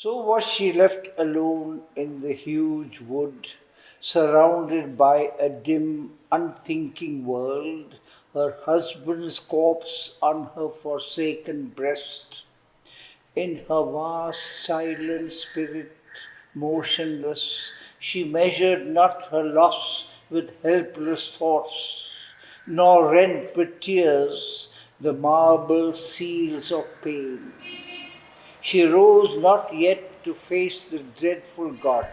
So was she left alone in the huge wood, surrounded by a dim, unthinking world, her husband's corpse on her forsaken breast. In her vast, silent spirit, motionless, she measured not her loss with helpless thoughts, nor rent with tears the marble seals of pain. She rose not yet to face the dreadful God.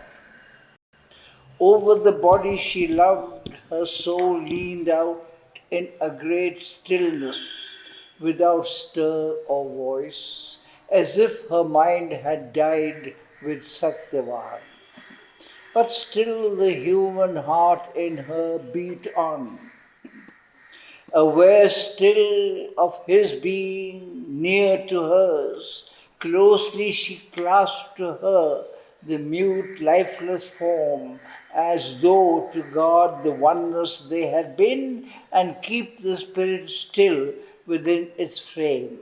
Over the body she loved, her soul leaned out in a great stillness, without stir or voice, as if her mind had died with Satyavan. But still the human heart in her beat on, aware still of his being near to hers. Closely she clasped to her the mute, lifeless form, as though to guard the oneness they had been and keep the spirit still within its frame.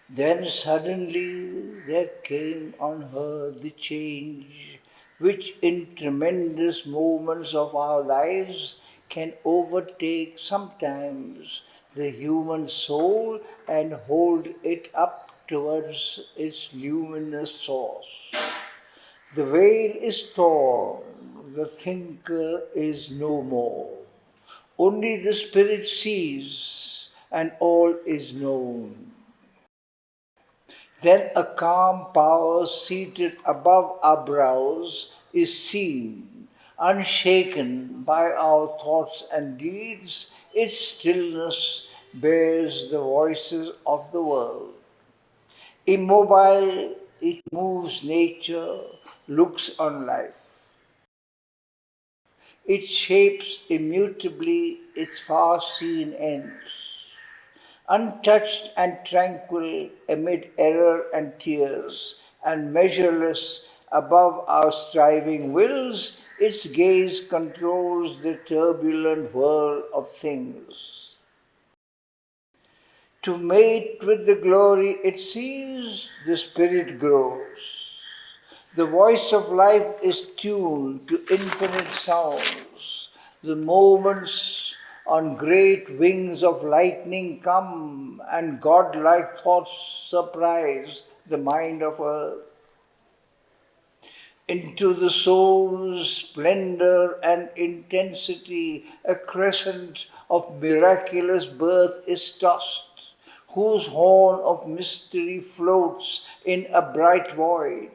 Then suddenly there came on her the change which in tremendous moments of our lives can overtake sometimes the human soul and hold it up towards its luminous source. The veil is torn, the thinker is no more. Only the spirit sees, and all is known. Then a calm power seated above our brows is seen, unshaken by our thoughts and deeds. Its stillness bears the voices of the world. Immobile, it moves nature, looks on life. It shapes immutably its far-seen ends. Untouched and tranquil amid error and tears, and measureless above our striving wills, its gaze controls the turbulent whirl of things. To mate with the glory it sees, the spirit grows. The voice of life is tuned to infinite sounds. The moments on great wings of lightning come, and godlike thoughts surprise the mind of earth. Into the soul's splendor and intensity, a crescent of miraculous birth is tossed, whose horn of mystery floats in a bright void.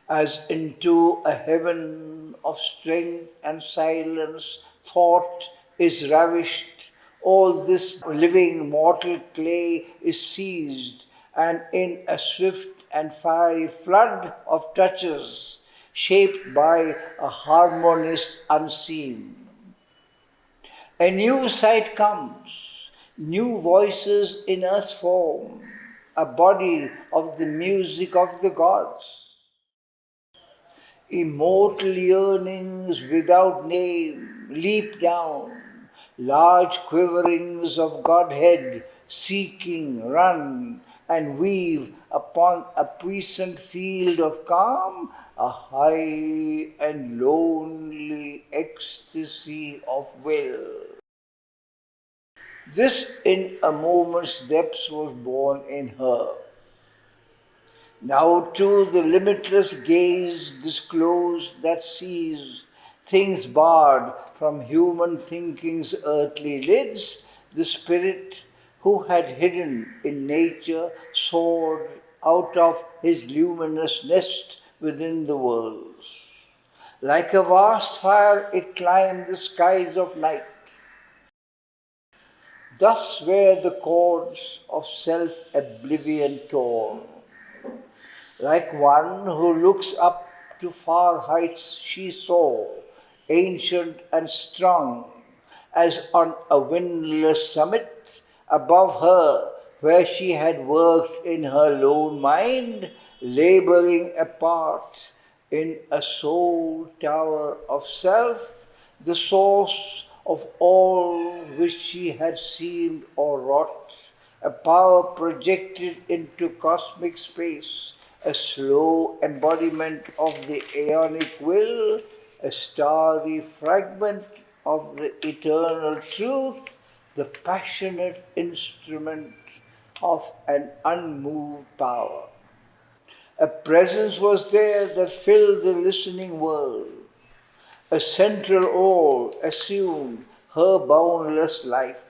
As into a heaven of strength and silence, thought is ravished. All this living mortal clay is seized, and in a swift and fiery flood of touches, shaped by a harmonist unseen. A new sight comes, new voices in us form, a body of the music of the gods. Immortal yearnings without name leap down, large quiverings of Godhead seeking run and weave upon a puissant field of calm a high and lonely ecstasy of will. This in a moment's depths was born in her. Now too the limitless gaze disclosed that sees things barred from human thinking's earthly lids, the spirit who had hidden in nature soared out of his luminous nest within the worlds. Like a vast fire it climbed the skies of night. Thus were the cords of self-oblivion torn. Like one who looks up to far heights she saw, ancient and strong, as on a windless summit above her, where she had worked in her lone mind, laboring apart in a soul tower of self, the source of all which she had seemed or wrought, a power projected into cosmic space, a slow embodiment of the aeonic will, a starry fragment of the eternal truth, the passionate instrument of an unmoved power. A presence was there that filled the listening world. A central awe assumed her boundless life.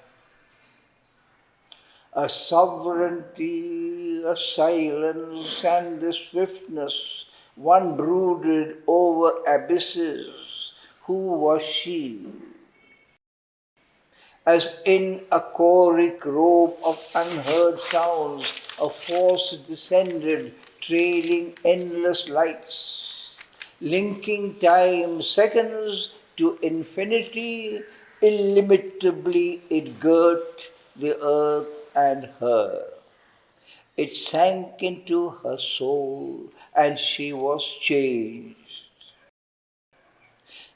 A sovereignty, a silence, and a swiftness. One brooded over abysses. Who was she? As in a choric robe of unheard sounds, a force descended, trailing endless lights, linking time seconds to infinity, illimitably it girt the earth and her. It sank into her soul, and she was changed.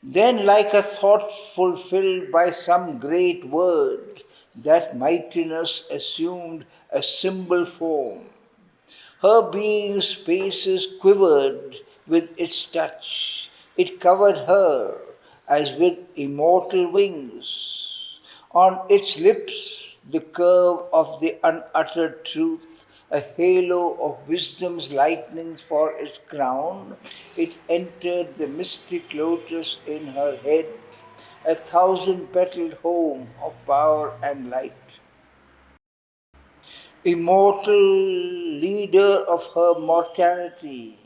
Then, like a thought fulfilled by some great word, that mightiness assumed a symbol form. Her being's spaces quivered with its touch. It covered her as with immortal wings. On its lips, the curve of the unuttered truth, a halo of wisdom's lightnings for its crown. It entered the mystic lotus in her head, a thousand-petaled home of power and light. Immortal leader of her mortality,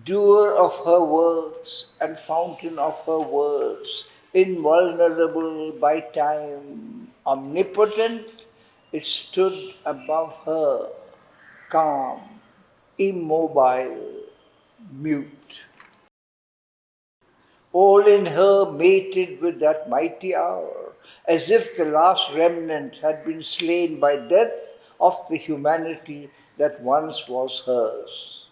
doer of her works and fountain of her words, invulnerable by time, omnipotent, it stood above her, calm, immobile, mute. All in her mated with that mighty hour, as if the last remnant had been slain by death of the humanity that once was hers.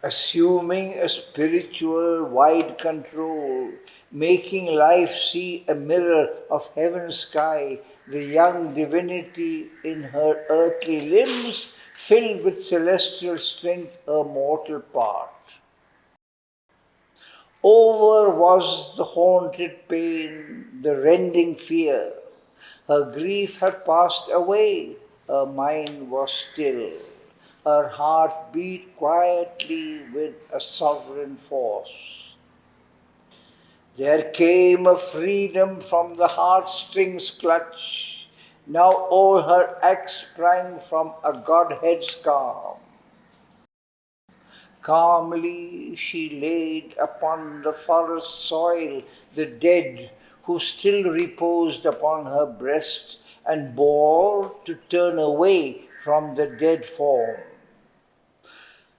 Assuming a spiritual wide control, making life see a mirror of heaven's sky, the young divinity in her earthly limbs filled with celestial strength her mortal part. Over was the haunted pain, the rending fear. Her grief had passed away, her mind was still. Her heart beat quietly with a sovereign force. There came a freedom from the heartstrings' clutch. Now all her acts sprang from a Godhead's calm. Calmly she laid upon the forest soil the dead who still reposed upon her breast and bore to turn away from the dead form.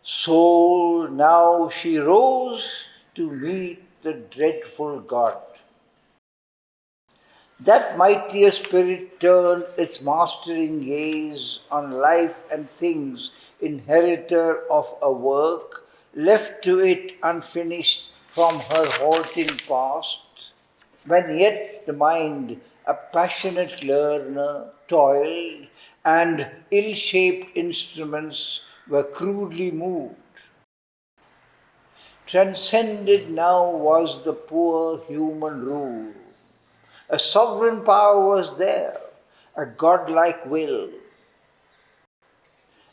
Soul, now she rose to meet the dreadful God. That mightier spirit turned its mastering gaze on life and things, inheritor of a work left to it unfinished from her halting past, when yet the mind, a passionate learner, toiled, and ill-shaped instruments were crudely moved. Transcended now was the poor human rule. A sovereign power was there, a godlike will.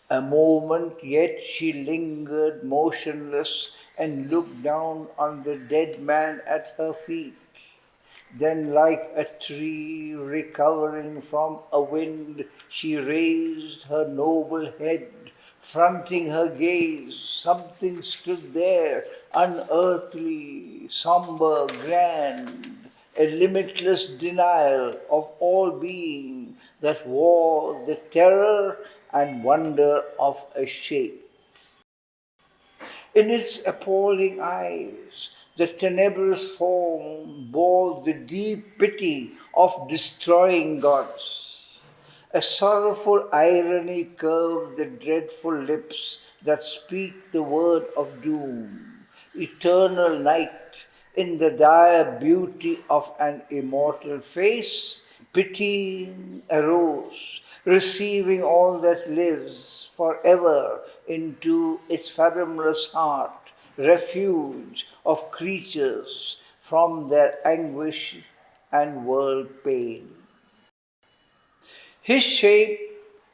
A moment yet she lingered motionless and looked down on the dead man at her feet. Then, like a tree recovering from a wind, she raised her noble head, fronting her gaze. Something stood there, unearthly, somber, grand, a limitless denial of all being that wore the terror and wonder of a shape. In its appalling eyes, the tenebrous form bore the deep pity of destroying gods. A sorrowful irony curved the dreadful lips that speak the word of doom. Eternal night, in the dire beauty of an immortal face, pity arose, receiving all that lives forever into its fathomless heart, refuge of creatures from their anguish and world pain. His shape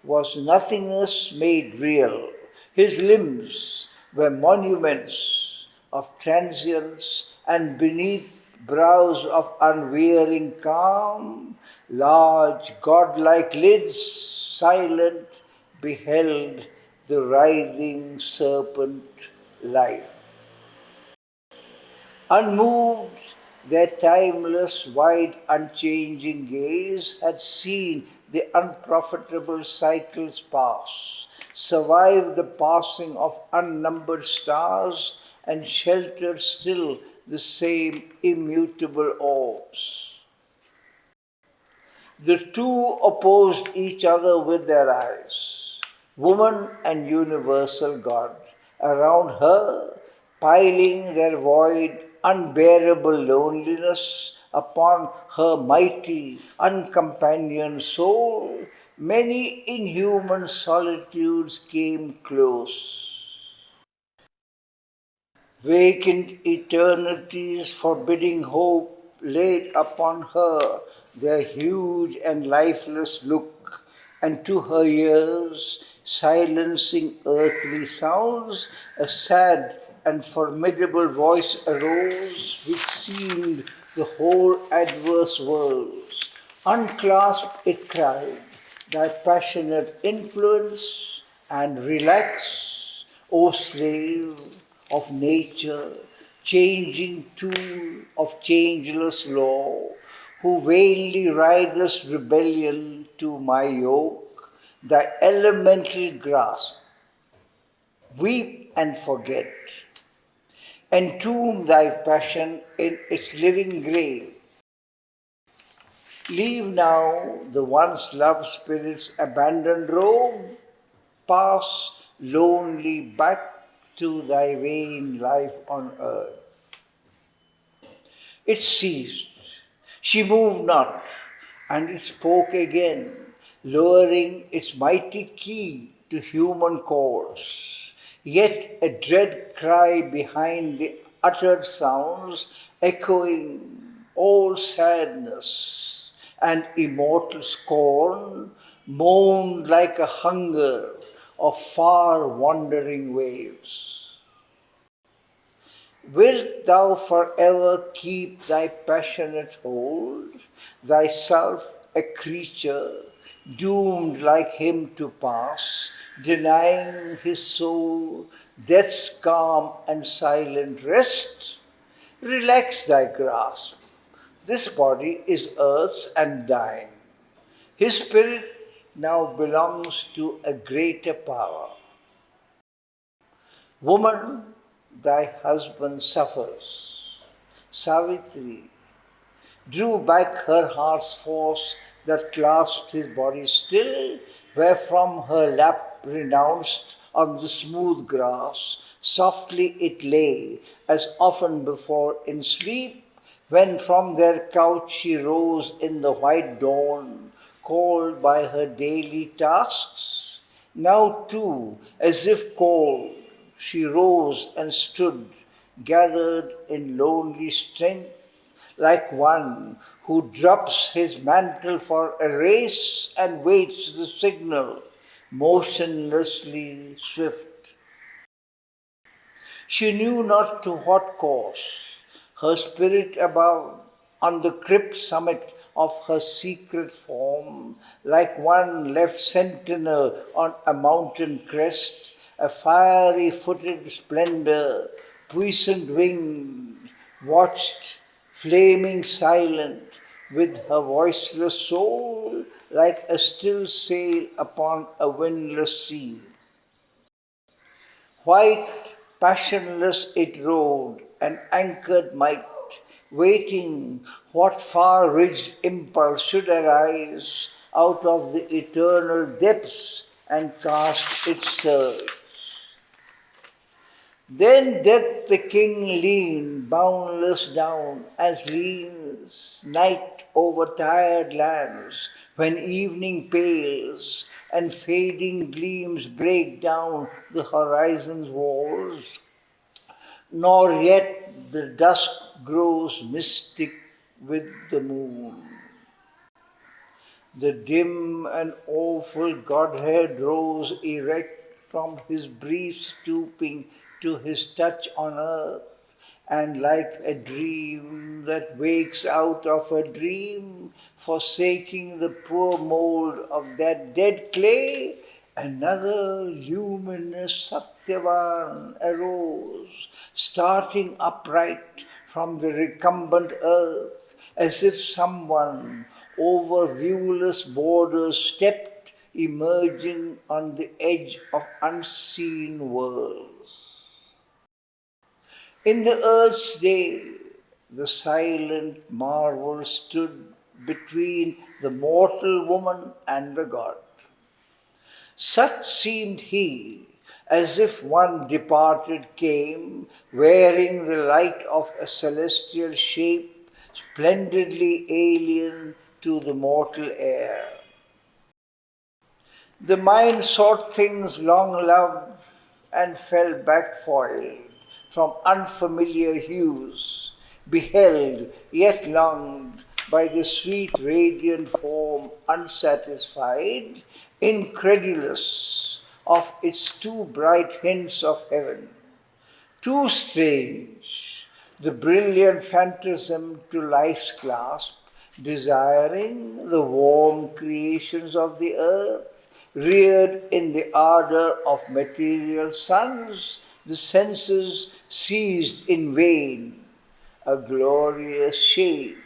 was nothingness made real. His limbs were monuments of transience, and beneath brows of unwearying calm, large godlike lids, silent, beheld the writhing serpent life. Unmoved, their timeless, wide, unchanging gaze had seen the unprofitable cycles pass, survived the passing of unnumbered stars, and sheltered still the same immutable orbs. The two opposed each other with their eyes, woman and universal God. Around her, piling their void, unbearable loneliness upon her mighty, uncompanioned soul, many inhuman solitudes came close. Vacant eternities, forbidding hope, laid upon her their huge and lifeless look, and to her ears, silencing earthly sounds, a sad and formidable voice arose which seemed the whole adverse world. Unclasped, it cried, thy passionate influence, and relax, O slave of nature, changing tool of changeless law, who vainly ridest rebellion to my yoke, thy elemental grasp. Weep and forget. Entomb thy passion in its living grave. Leave now the once loved spirit's abandoned robe. Pass lonely back to thy vain life on earth. It ceased. She moved not, and it spoke again, lowering its mighty key to human chords. Yet a dread cry behind the uttered sounds, echoing all sadness and immortal scorn, moaned like a hunger of far wandering waves. Wilt thou forever keep thy passionate hold, thyself a creature doomed like him to pass, denying his soul death's calm and silent rest? Relax thy grasp. This body is earth's and thine. His spirit now belongs to a greater power. Woman, thy husband suffers. Savitri drew back her heart's force that clasped his body still, where from her lap renounced on the smooth grass, softly it lay, as often before in sleep, when from their couch she rose in the white dawn, called by her daily tasks. Now too, as if called, she rose and stood, gathered in lonely strength, like one who drops his mantle for a race and waits the signal, motionlessly swift. She knew not to what course, her spirit above, on the crypt summit of her secret form, like one left sentinel on a mountain crest, a fiery-footed splendor, puissant winged, watched, flaming silent, with her voiceless soul, like a still sail upon a windless sea. White, passionless it rode, an anchored might, waiting what far-ridged impulse should arise out of the eternal depths and cast its surge. Then death the king leaned boundless down, as leans night over tired lands, when evening pales and fading gleams break down the horizon's walls, nor yet the dusk grows mystic with the moon. The dim and awful Godhead rose erect from his brief stooping to his touch on earth, and like a dream that wakes out of a dream, forsaking the poor mold of that dead clay, another luminous Satyavan arose, starting upright from the recumbent earth, as if someone over viewless borders stepped, emerging on the edge of unseen worlds. In the earth's day, the silent marvel stood between the mortal woman and the god. Such seemed he, as if one departed came, wearing the light of a celestial shape, splendidly alien to the mortal air. The mind sought things long loved and fell back foiled from unfamiliar hues, beheld yet longed by the sweet radiant form unsatisfied, incredulous of its too bright hints of heaven. Too strange, the brilliant phantasm to life's clasp, desiring the warm creations of the earth, reared in the ardor of material suns, the senses seized in vain, a glorious shade.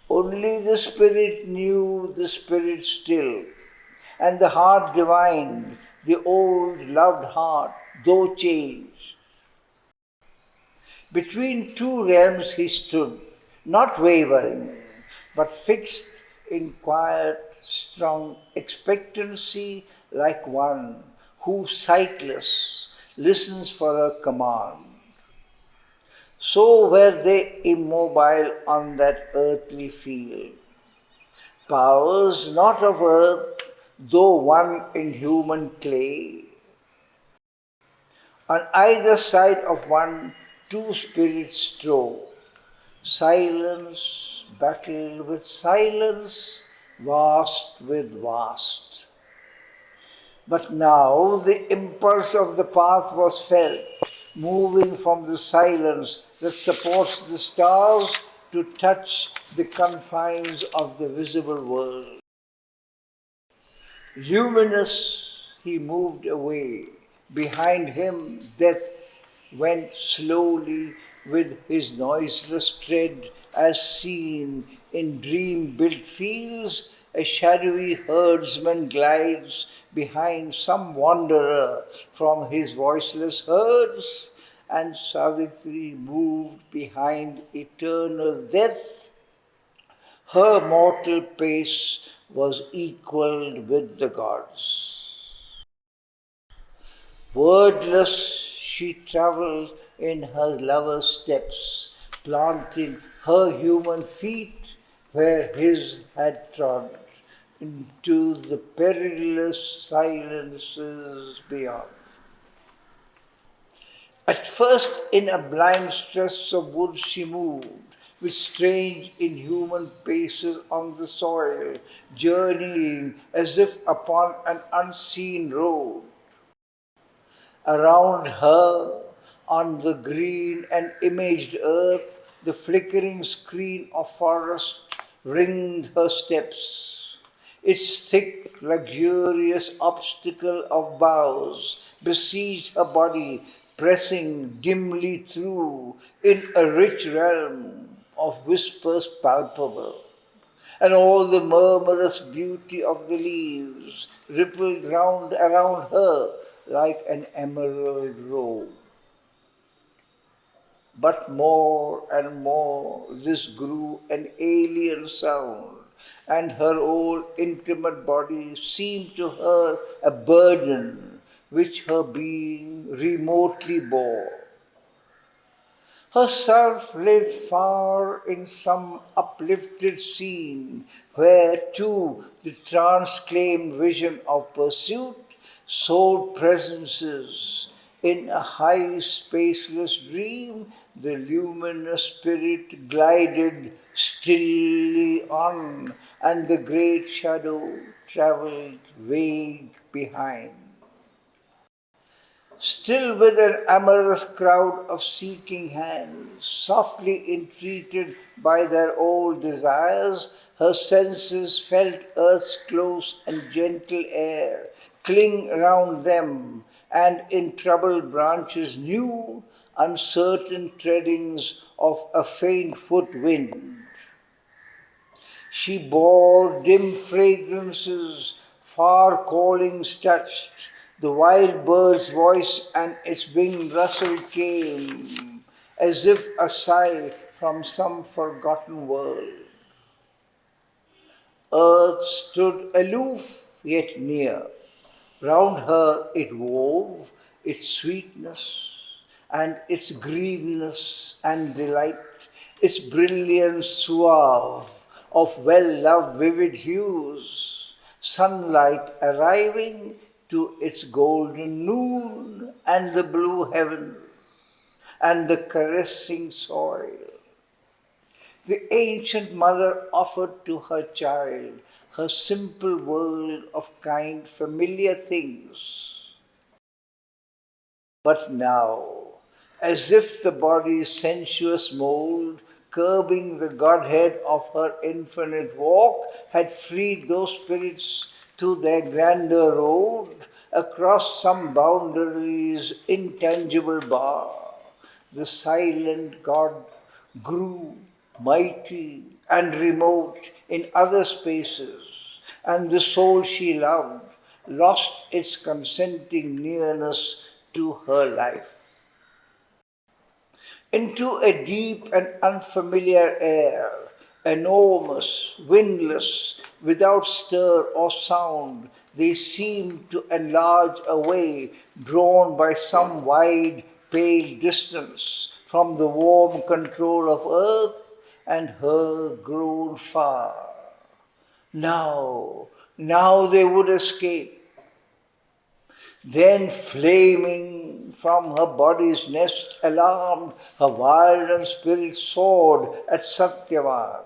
Only the spirit knew the spirit still, and the heart divined the old loved heart, though changed. Between two realms he stood, not wavering, but fixed in quiet, strong expectancy, like one who, sightless, listens for a command. So were they immobile on that earthly field. Powers not of earth, though one in human clay. On either side of one, two spirits strove. Silence battled with silence, vast with vast. But now the impulse of the path was felt, moving from the silence that supports the stars to touch the confines of the visible world. Luminous, he moved away. Behind him, death went slowly with his noiseless tread, as seen in dream-built fields. A shadowy herdsman glides behind some wanderer from his voiceless herds, and Savitri moved behind eternal death. Her mortal pace was equalled with the gods. Wordless she travelled in her lover's steps, planting her human feet where his had trod, into the perilous silences beyond. At first, in a blind stress of wood she moved, with strange inhuman paces on the soil, journeying as if upon an unseen road. Around her, on the green and imaged earth, the flickering screen of forest ringed her steps. Its thick, luxurious obstacle of boughs besieged her body, pressing dimly through in a rich realm of whispers palpable. And all the murmurous beauty of the leaves rippled round around her like an emerald robe. But more and more this grew an alien sound, and her old intimate body seemed to her a burden, which her being remotely bore. Herself lived far in some uplifted scene, where too the trance-claimed vision of pursuit soared presences. In a high spaceless dream, the luminous spirit glided stilly on, and the great shadow travelled vague behind. Still with an amorous crowd of seeking hands, softly entreated by their old desires, her senses felt earth's close and gentle air cling round them, and in troubled branches knew uncertain treadings of a faint foot wind. She bore dim fragrances, far callings touched. The wild bird's voice and its winged rustle came, as if a sigh from some forgotten world. Earth stood aloof yet near. Round her it wove its sweetness and its greenness and delight, its brilliance suave of well-loved vivid hues, sunlight arriving to its golden noon and the blue heaven and the caressing soil. The ancient mother offered to her child her simple world of kind, familiar things. But now, as if the body's sensuous mold, curbing the godhead of her infinite walk, had freed those spirits to their grander road, across some boundaries intangible bar, the silent God grew mighty and remote in other spaces, and the soul she loved lost its consenting nearness to her life. Into a deep and unfamiliar air, enormous, windless, without stir or sound, they seemed to enlarge away, drawn by some wide, pale distance from the warm control of earth and her grown far. Now they would escape. Then flaming from her body's nest, alarmed, her violent spirit soared at Satyavan.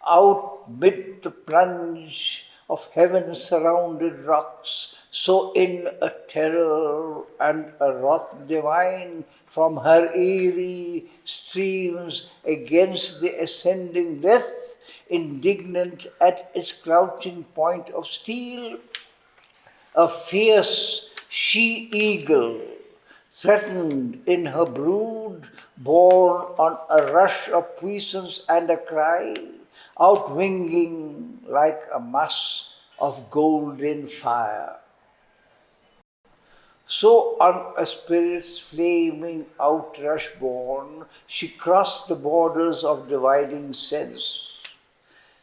Out mid the plunge of heaven-surrounded rocks, so in a terror and a wrath divine, from her eerie streams against the ascending death, indignant at its crouching point of steel, a fierce she-eagle threatened in her brood, borne on a rush of puissance and a cry, outwinging like a mass of golden fire. So on a spirit's flaming outrush borne, she crossed the borders of dividing sense.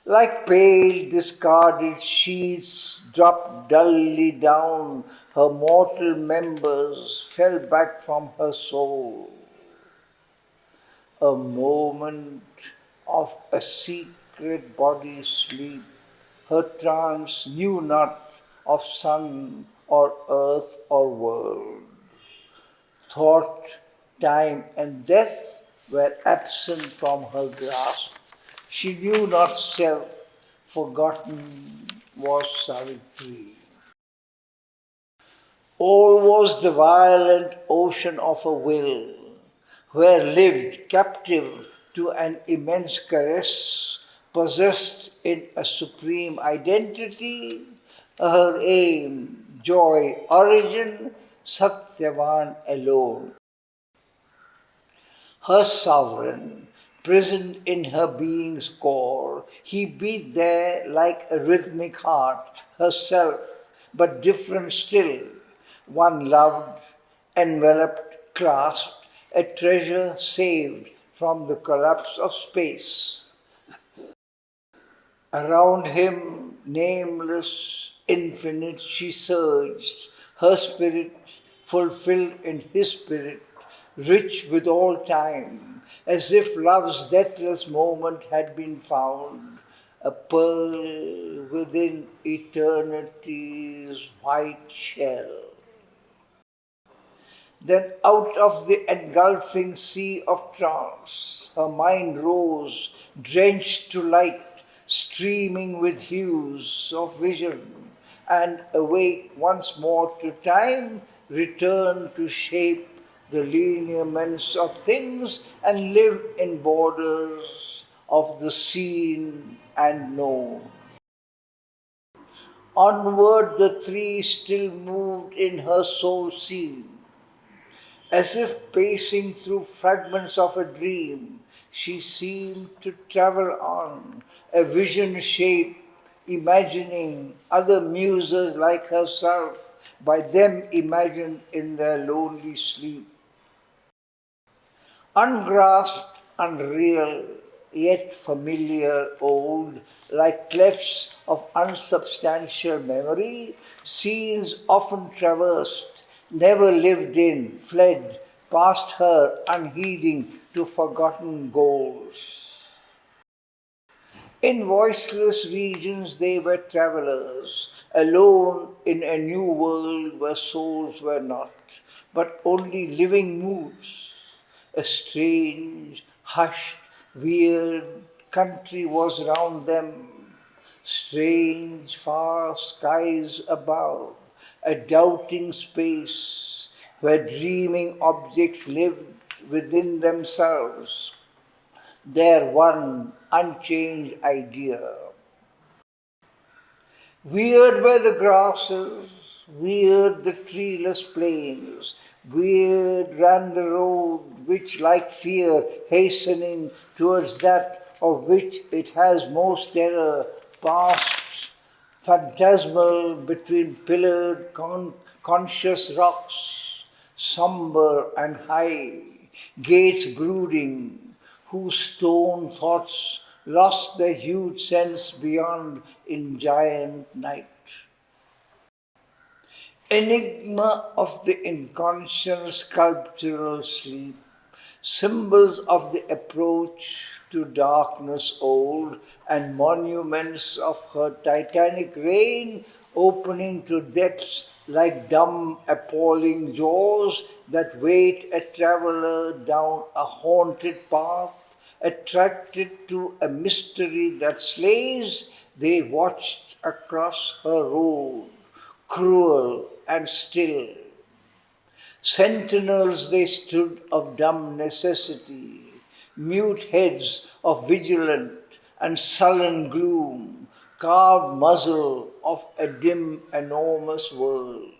Like pale discarded sheets dropped dully down, her mortal members fell back from her soul. A moment of a secret body sleep, her trance knew not of sun or earth or world. Thought, time and death were absent from her grasp. She knew not self, forgotten was Savitri. All was the violent ocean of a will, where lived captive to an immense caress, possessed in a supreme identity, her aim, joy, origin, Satyavan alone. Her sovereign, prisoned in her being's core, he beat there like a rhythmic heart, herself, but different still, one loved, enveloped, clasped, a treasure saved from the collapse of space. Around him, nameless, infinite she surged, her spirit fulfilled in his spirit, rich with all time, as if love's deathless moment had been found, a pearl within eternity's white shell. Then out of the engulfing sea of trance, her mind rose, drenched to light, streaming with hues of vision, and awake once more to time, returned to shape the lineaments of things and live in borders of the seen and known. Onward the three still moved in her soul scene, as if pacing through fragments of a dream, she seemed to travel on, a vision shape, imagining other muses like herself, by them imagined in their lonely sleep. Ungrasped, unreal, yet familiar, old, like clefts of unsubstantial memory, scenes often traversed, never lived in, fled past her unheeding to forgotten goals. In voiceless regions they were travelers, alone in a new world where souls were not, but only living moods. A strange, hushed, weird country was round them, strange, far skies above, a doubting space where dreaming objects lived within themselves, their one unchanged idea. Weird were the grasses, weird the treeless plains, weird ran the road which, like fear, hastening towards that of which it has most terror, passed phantasmal between pillared conscious rocks, sombre and high, gates brooding, whose stone thoughts lost their huge sense beyond in giant night. Enigma of the inconscient sculptural sleep, symbols of the approach to darkness old, and monuments of her titanic reign, opening to depths like dumb, appalling jaws that wait a traveller down a haunted path, attracted to a mystery that slays, they watched across her road, cruel and still. Sentinels they stood of dumb necessity, mute heads of vigilant and sullen gloom, carved muzzle of a dim, enormous world.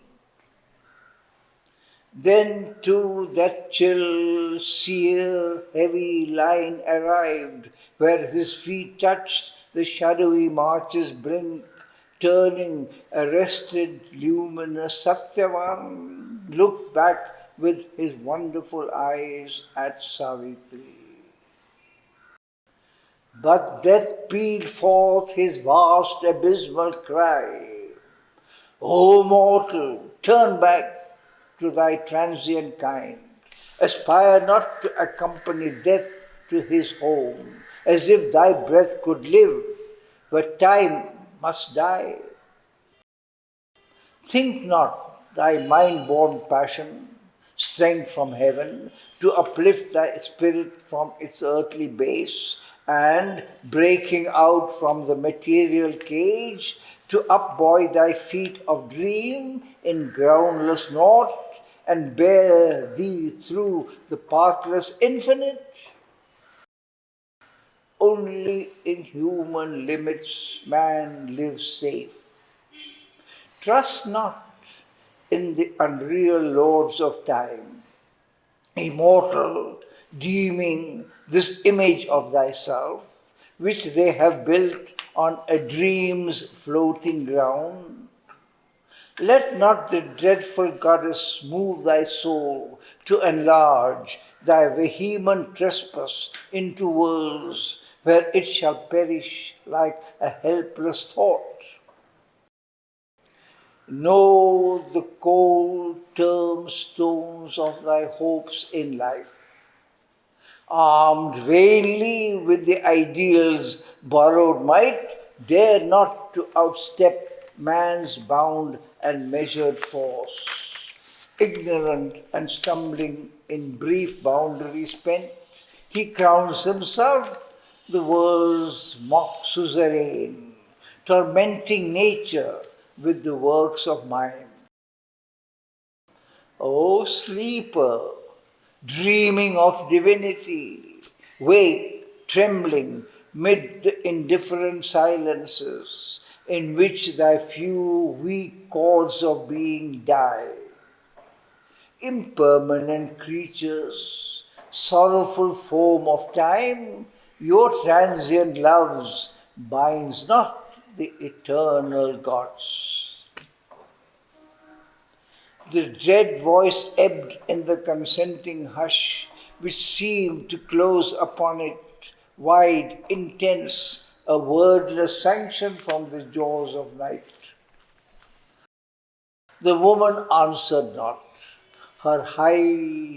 Then too that chill, sear, heavy line arrived, where his feet touched the shadowy march's brink, turning, arrested, luminous Satyavan looked back with his wonderful eyes at Savitri. But death pealed forth his vast abysmal cry, O mortal, turn back to thy transient kind. Aspire not to accompany death to his home, as if thy breath could live, but time must die. Think not thy mind-born passion, strength from heaven, to uplift thy spirit from its earthly base, and, breaking out from the material cage, to upbuoy thy feet of dream in groundless naught, and bear thee through the pathless infinite? Only in human limits man lives safe. Trust not in the unreal lords of time, immortal, deeming this image of thyself, which they have built on a dream's floating ground. Let not the dreadful goddess move thy soul to enlarge thy vehement trespass into worlds where it shall perish like a helpless thought. Know the cold term stones of thy hopes in life. Armed vainly with the ideals borrowed might, dare not to outstep man's bound and measured force. Ignorant and stumbling in brief boundaries spent, he crowns himself the world's mock suzerain, tormenting nature with the works of mind. O sleeper, dreaming of divinity, wake, trembling, mid the indifferent silences in which thy few weak chords of being die. Impermanent creatures, sorrowful foam of time, your transient loves binds not the eternal gods. The dread voice ebbed in the consenting hush, which seemed to close upon it, wide, intense, a wordless sanction from the jaws of night. The woman answered not. Her high,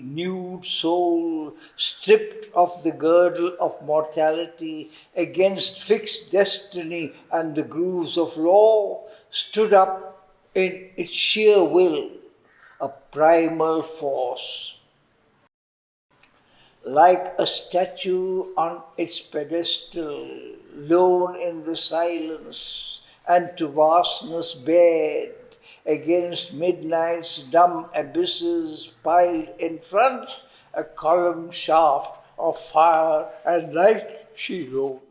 nude soul, stripped of the girdle of mortality against fixed destiny and the grooves of law, stood up in its sheer will, a primal force. Like a statue on its pedestal, lone in the silence, and to vastness bared, against midnight's dumb abysses piled in front, a column shaft of fire and light she rose.